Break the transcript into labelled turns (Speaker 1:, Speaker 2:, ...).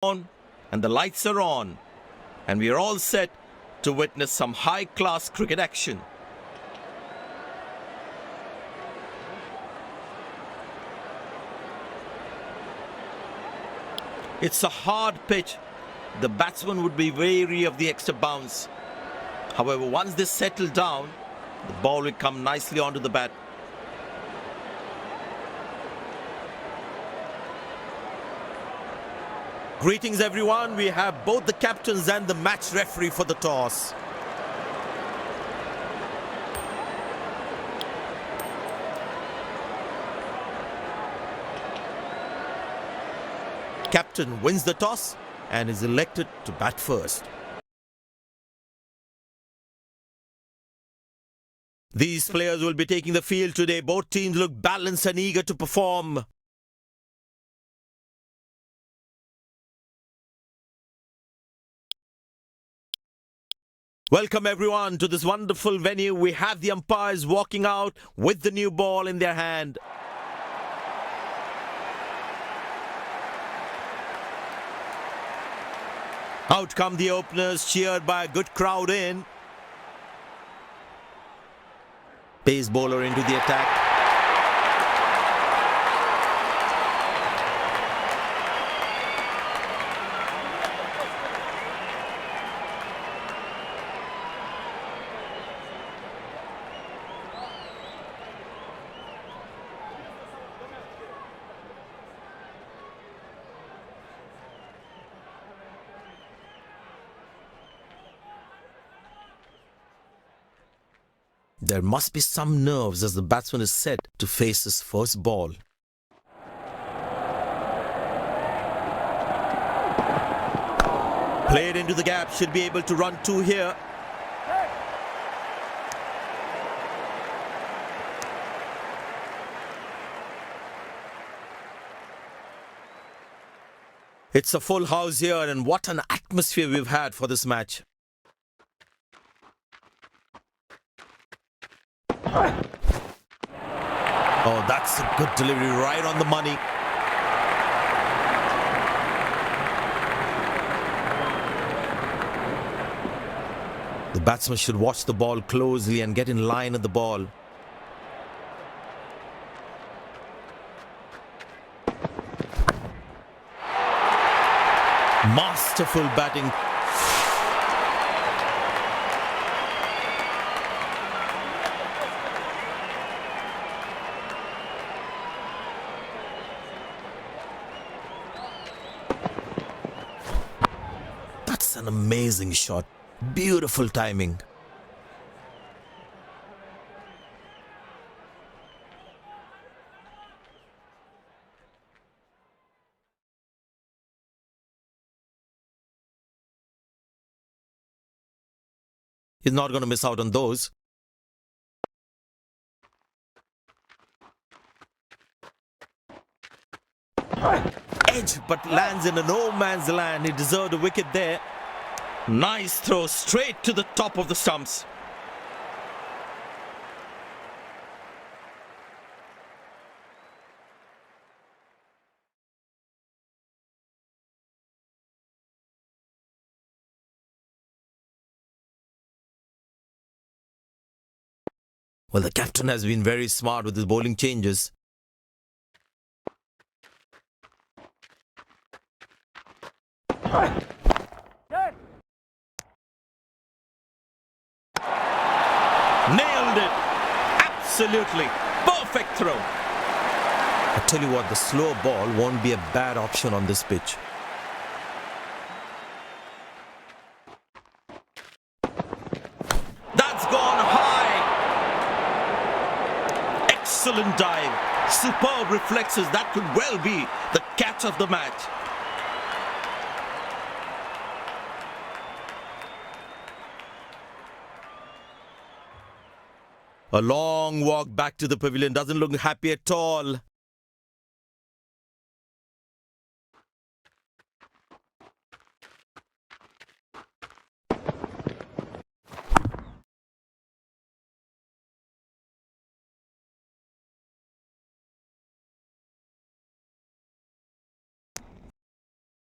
Speaker 1: on and the lights are on, and we are all set to witness some high-class cricket action. It's a hard pitch. The batsman would be wary of the extra bounce. However, once they settle down, the ball will come nicely onto the bat. Greetings everyone, we have both the captains and the match referee for the toss. Captain wins the toss and is elected to bat first. These players will be taking the field today. Both teams look balanced and eager to perform. Welcome everyone to this wonderful venue. We have the umpires walking out with the new ball in their hand. Out come the openers, cheered by a good crowd in. Pace bowler into the attack. There must be some nerves as the batsman is set to face his first ball. Played into the gap, should be able to run two here. It's a full house here, and what an atmosphere we've had for this match. Oh, that's a good delivery, right on the money. The batsman should watch the ball closely and get in line at the ball. Masterful batting. That's an amazing shot. Beautiful timing. He's not going to miss out on those. Edge, but lands in a no man's land. He deserved a wicket there. Nice throw straight to the top of the stumps. Well, the captain has been very smart with his bowling changes. Nailed it! Absolutely perfect throw. I tell you what, the slow ball won't be a bad option on this pitch. That's gone high. Excellent dive. Superb reflexes. That could well be the catch of the match. A long walk back to the pavilion. Doesn't look happy at all.